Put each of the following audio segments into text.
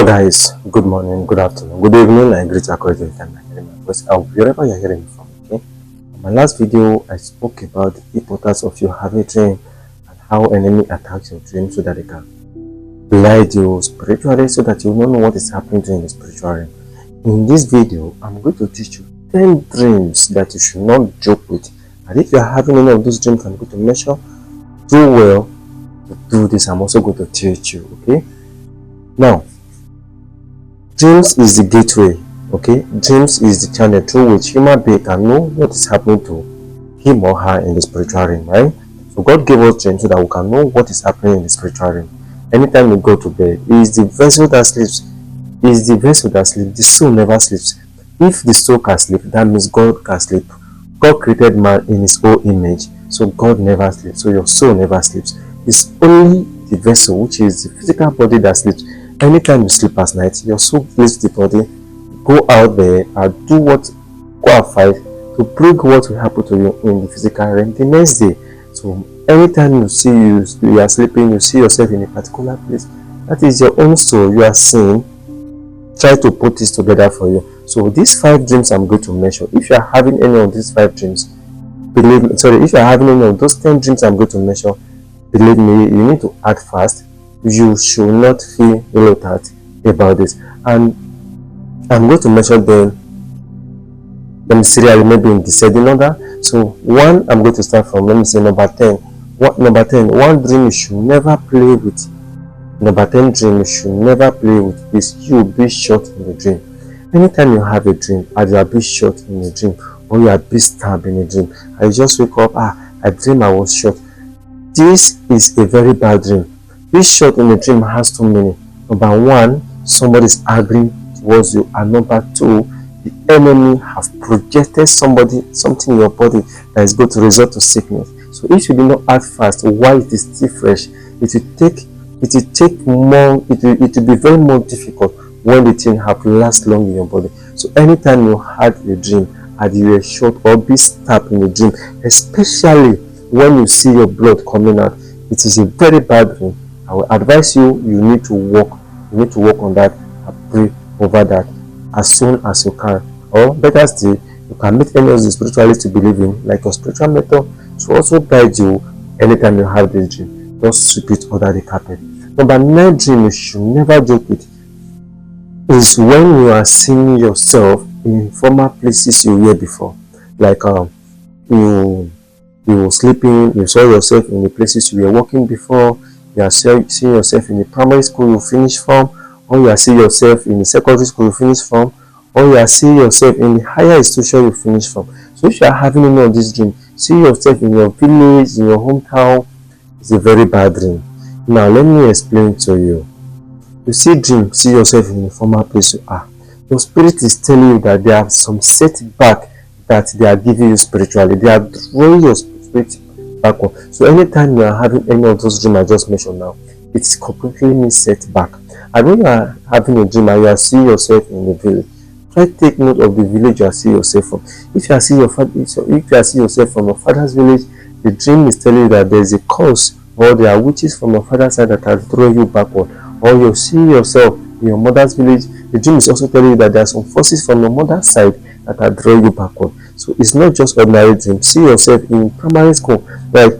guys, good morning, good afternoon, good evening. I greet you according to the time you're hearing my voice, wherever you're hearing me from. Okay. In my last video, I spoke about the importance of you having a dream and how enemy attacks your dream so that they can blind you spiritually, so that you don't know what is happening in the spiritual realm. In this video, I'm going to teach you 10 dreams that you should not joke with. And if you're having any of those dreams, I'm going to measure do well to do this. I'm also going to teach you. Okay. Now, dreams is the gateway, okay? Dreams is the channel through which human being can know what is happening to him or her in the spiritual realm, right? So God gave us dreams so that we can know what is happening in the spiritual realm. Anytime we go to bed, it is the vessel that sleeps. It is the vessel that sleeps. The soul never sleeps. If the soul can sleep, that means God can sleep. God created man in his own image, so God never sleeps. So your soul never sleeps. It's only the vessel, which is the physical body, that sleeps. Anytime you sleep at night, your soul leaves the body, go out there and go and fight to bring what will happen to you in the physical realm the next day. So anytime you are sleeping, you see yourself in a particular place, that is your own soul you are seeing. Try to put this together for you. So these 5 dreams I'm going to mention, if you are having any of these 5 dreams, believe me, if you are having any of those 10 dreams I'm going to mention, believe me, you need to act fast. You should not feel reluctant about this. And I'm going to mention them. Let me see, maybe in descending order. So 1, I'm going to start from, let me say, number 10. Number 10, one dream you should never play with. Number 10 dream you should never play with is you be shot in the dream. Anytime you have a dream and you are being shot in a dream, or you are being stabbed in a dream, and you just wake up, I dream I was shot. This is a very bad dream. This shot in a dream has 2 meanings. Number 1, somebody is arguing towards you, and number 2, the enemy have projected something in your body that is going to result to sickness. So if you do not act fast while it is still fresh, it will be very more difficult when the thing have last long in your body. So anytime you had a dream and you were shot or be stabbed in a dream, especially when you see your blood coming out, it is a very bad dream. I will advise you need to work on that and pray over that as soon as you can. Or better still, you can meet any of the spiritualists you believe in, like your spiritual mentor, to also guide you anytime you have this dream. Just sweep it under the carpet. Number 9 dream you should never joke with is when you are seeing yourself in former places you were before. Like you were sleeping, you saw yourself in the places you were working before. You are seeing yourself in the primary school you finished from, or you are seeing yourself in the secondary school you finished from, or you are seeing yourself in the higher institution you finished from. So if you are having any of this dream, see yourself in your village, in your hometown, it's a very bad dream. Now let me explain to you. You see yourself in the former place you are. Your spirit is telling you that there are some setback that they are giving you spiritually. They are drawing your spirit backward. So anytime you are having any of those dreams I just mentioned now, it's completely means setback. And when you are having a dream and you are seeing yourself in the village, try to take note of the village you are seeing yourself from. If you are seeing yourself from your father's village, the dream is telling you that there is a cause, or there are witches from your father's side that are throwing you backward. Or you see yourself in your mother's village, the dream is also telling you that there are some forces from your mother's side that are drawing you backward. So it's not just ordinary dream. See yourself in primary school. Like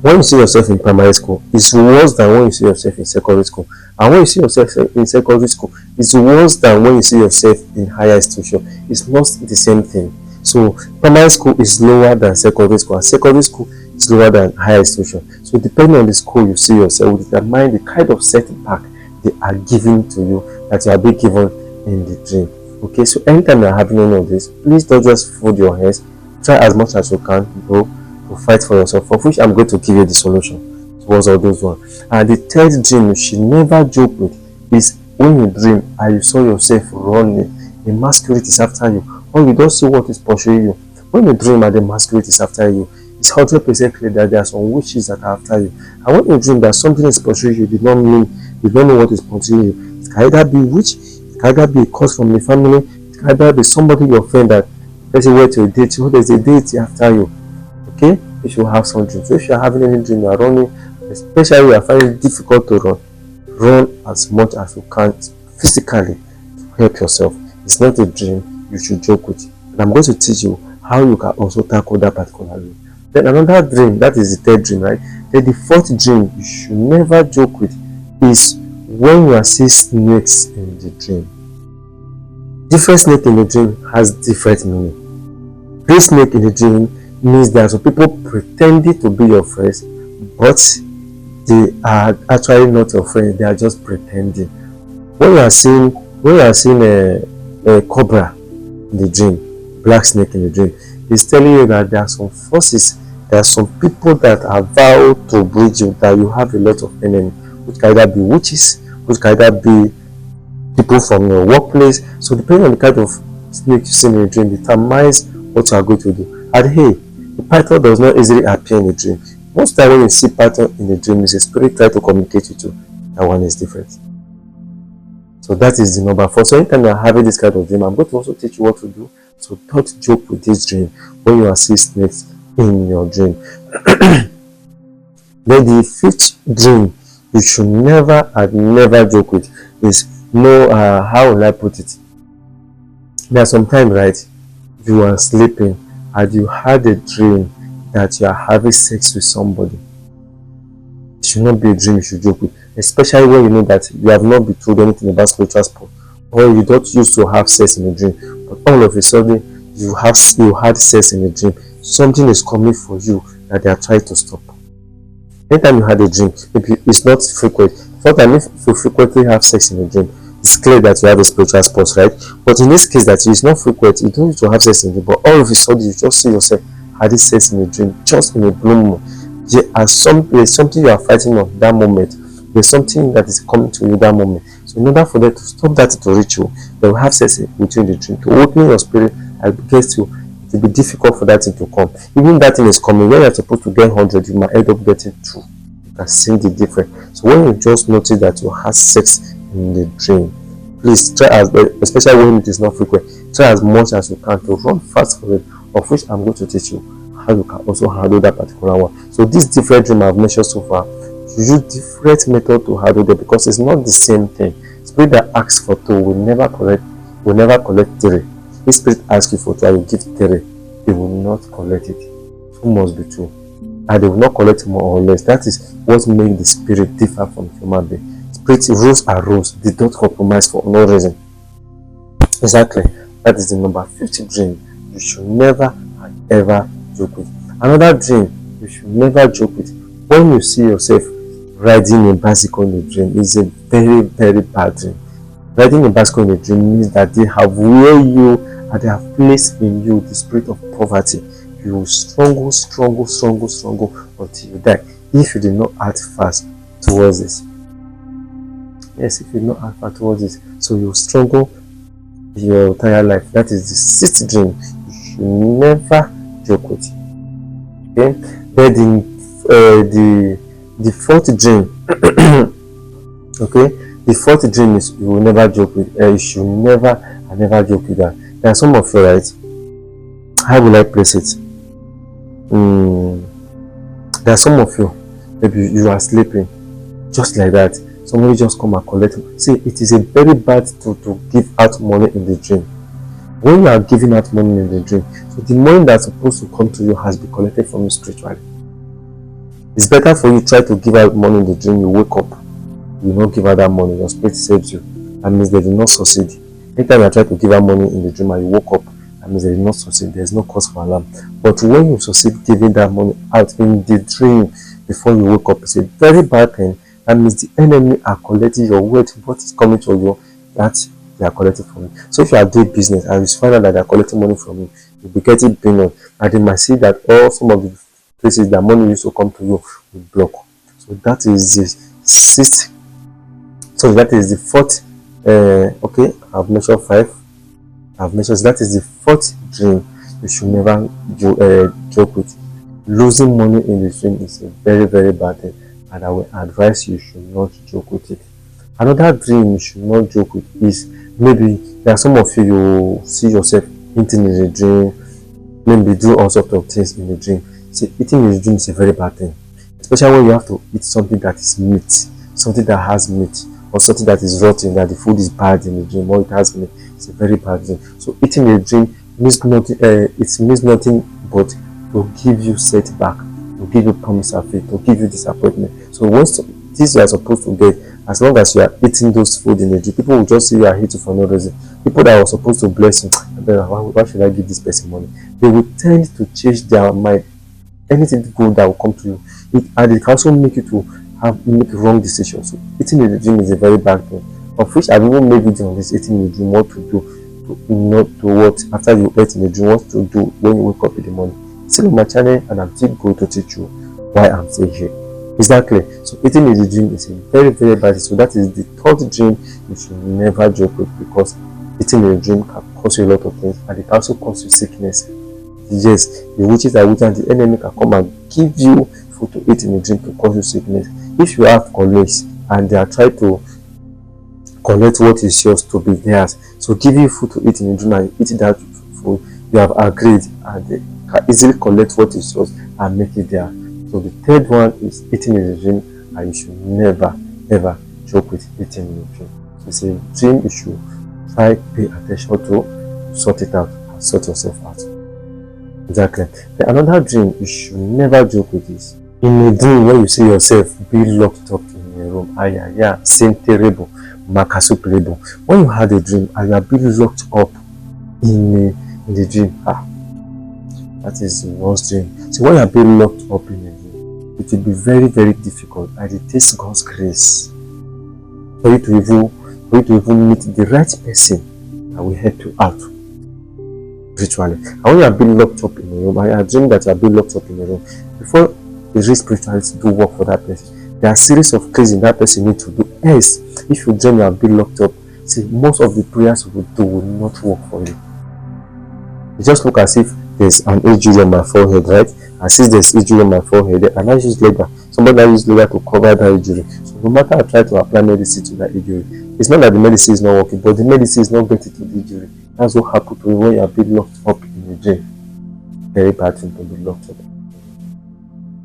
when you see yourself in primary school, it's worse than when you see yourself in secondary school. And when you see yourself in secondary school, it's worse than when you see yourself in higher institution. It's not the same thing. So primary school is lower than secondary school, and secondary school is lower than higher institution. So depending on the school you see yourself, will determine the kind of setback they are giving to you, that you are being given in the dream. Okay, so anytime you are having any of this, please don't just fold your hands. Try as much as you can, to fight for yourself, for which I'm going to give you the solution towards all those ones. And the 3rd dream you should never joke with is when you dream and you saw yourself running, a masquerade is after you, or you don't see what is pursuing you. When you dream and the masquerade is after you, it's 100% clear that there are some witches that are after you. And when you dream that something is pursuing you, you don't know what is pursuing you. It can either be witch, it can either be a cause from the family, it can either be somebody your friend that person went to a date, so there's a date after you. Okay, you should have some dreams. So if you are having any dream, you are running, especially you are finding it difficult to run as much as you can physically to help yourself. It's not a dream you should joke with. And I'm going to teach you how you can also tackle that particular dream. Then another dream, that is the third dream, right? Then the fourth dream you should never joke with is when you are seeing snakes in the dream. Different snake in the dream has different meaning. This snake in the dream means there are some people pretending to be your friends, but they are actually not your friends. They are just pretending. When you are seeing a cobra in the dream, black snake in the dream, it's telling you that there are some forces, there are some people that are vowed to breed you, that you have a lot of enemies, which can either be witches, which can either be people from your workplace. So depending on the kind of snake you see in a dream determines what you are going to do. And hey, the python does not easily appear in a dream. Most time when you see python in a dream, is a spirit trying to communicate with you. That one is different. So that is the number 4. So anytime you are having this kind of dream, I'm going to also teach you what to do. So don't joke with this dream when you are seeing snakes in your dream. Then the 5th dream you should never joke with is how will I put it? There are sometimes, right, you are sleeping and you had a dream that you are having sex with somebody. It should not be a dream you should joke with, especially when you know that you have not been told anything about spiritual sport, or you don't used to have sex in a dream, but all of a sudden you had sex in a dream. Something is coming for you that they are trying to stop. Anytime you had a dream, maybe it's not frequent. Sometimes if you frequently have sex in a dream, it's clear that you have a spiritual sport, right? But in this case, that it's not frequent, you don't need to have sex in a dream, but all of a sudden you just see yourself having sex in a dream, just in a blue moon. There's something you are fighting on that moment. There's something that is coming to you that moment. So in order for them to stop that to reach you, they will have sex with you in the dream to open your spirit and get you. It will be difficult for that thing to come. Even that thing is coming, when you're supposed to get 100, you might end up getting 2. You can see the difference. So when you just notice that you have sex in the dream, please try, especially when it is not frequent, try as much as you can to run fast for it, of which I'm going to teach you how you can also handle that particular one. So this different dream I've mentioned so far, you use different method to handle them because it's not the same thing. Spirit that asks for 2 will never collect 3. If spirit asks you for 2 and you give 3, they will not collect it. 2 must be 2. And they will not collect more or less. That is what makes the spirit differ from human being. Spirit rules are rules. They don't compromise for no reason. Exactly. That is the number 50 dream you should never and ever joke with. Another dream you should never joke with, when you see yourself riding a bicycle in a dream, is a very, very bad dream. Riding a bicycle in a dream means that they have wear you and they have placed in you the spirit of poverty. You will struggle until you die if you did not act fast towards this. Yes, if you did not act fast towards this, so you will struggle your entire life. That is the 6th dream you should never joke with. Okay, then the 4th dream. Okay, the 4th dream is you will never joke with. You should never joke with that. There are some of you, right? How will I place it? There are some of you, maybe you are sleeping, just like that. Somebody just come and collect. See, it is a very bad to give out money in the dream. When you are giving out money in the dream, so the money that's supposed to come to you has been collected from you spiritually. It's better for you to try to give out money in the dream. You wake up, you not give out that money. Your spirit saves you. That means they did not succeed. Anytime you try to give out money in the dream and you woke up, that means they did not succeed. There is no cause for alarm. But when you succeed giving that money out in the dream before you wake up, it's a very bad thing. That means the enemy are collecting your wealth. What is coming to you, that they are collecting from you. So if you are doing business and you find out that they are collecting money from you, you'll be getting pain, and they might see that all some of the places that money used to come to you will block. So that is the 6th. So that is the 4th. Okay, I've mentioned 5. I've mentioned, so that is the 4th dream you should never joke with. Losing money in the dream is a very, very bad thing, and I will advise you should not joke with it. Another dream you should not joke with is, maybe there are some of you see yourself eating in the dream, maybe do all sorts of things in the dream. See, eating in the dream is a very bad thing, especially when you have to eat something that is meat, something that has meat, or something that is rotten, that the food is bad in the dream, or it has been, it's a very bad dream. So eating a dream means nothing. It means nothing but to give you setback, to give you promise of faith, to give you disappointment. So once this you are supposed to get, as long as you are eating those food in a dream, people will just say you are eating for no reason. People that were supposed to bless you, why should I give this person money? They will tend to change their mind. Anything good that will come to you, and it can also make you to make wrong decisions. So eating in the dream is a very bad thing. Of which I've even made video on this, eating in the dream, what to do, not to what after you eat in the dream, what to do when you wake up in the morning. Still on my channel, and I'm still going to teach you why I'm still here. Exactly. So eating in the dream is a very, very bad thing. So that is the third dream you should never joke with, because eating in the dream can cause you a lot of things, and it also cause you sickness. Yes, the witches are witches, and the enemy can come and give you food to eat in the dream to cause you sickness. If you have colleagues and they are trying to collect what is yours to be theirs, so give you food to eat in the dream and eat that food, you have agreed, and they can easily collect what is yours and make it there. So the third one is eating in the dream, and you should never ever joke with eating in the dream. So it's a dream you should try pay attention to, sort it out, and sort yourself out. Exactly. Then another dream you should never joke with is in a dream where you see yourself be locked up in a room. Yeah, same terrible, makasupleble. When you had a dream and you are being locked up in the dream, that is the worst dream. So when you are being locked up in a dream, it will be very, very difficult, and it takes God's grace for you to even meet the right person that will help you out spiritually. And when you are being locked up in a room, I dream that you are being locked up in a room, before the real spirituality do work for that person, there are a series of cleansing that person needs to do. Else, if you dream you are being locked up, see, most of the prayers you will do will not work for you. It just look as if there's an injury on my forehead, right? And since there's injury on my forehead, and I use leather, somebody that use leather to cover that injury. So no matter I try to apply medicine to that injury, it's not that the medicine is not working, but the medicine is not getting to the injury. That's what happened to you when you are being locked up in a dream. Very bad thing to be locked up.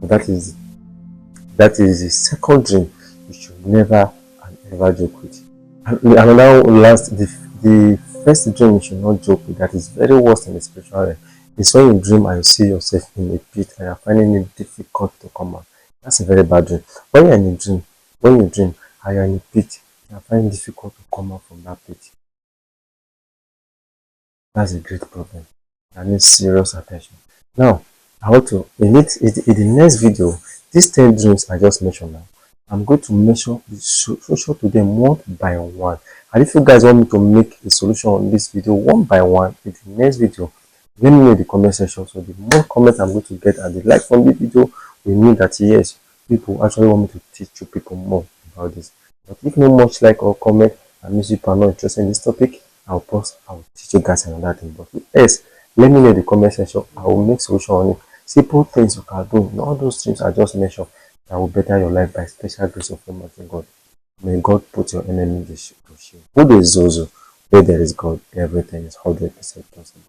So that is the second dream you should never and ever joke with. And now last, the first dream you should not joke with, that is very worst in the spiritual realm, is when you dream and you see yourself in a pit and you're finding it difficult to come out. That's a very bad dream. When you're in a dream, when you dream and you're in a pit, you're finding it difficult to come out from that pit. That's a great problem. That needs serious attention. Now, I want to, in the next video, these 10 dreams I just mentioned now, I'm going to mention the solution to them one by one. And if you guys want me to make a solution on this video one by one in the next video, let me know in the comment section. So the more comments I'm going to get and the like from this video will mean that yes, people actually want me to teach you people more about this. But if no much like or comment and means you are not interested in this topic, I'll teach you guys another thing. But yes, let me know in the comment section. I will make solution on it. Simple things you can do in all those things I just mentioned that will better your life by special grace of Almighty God. May God put your enemy to shame. Who is Zozo? Where there is God, everything is 100% possible.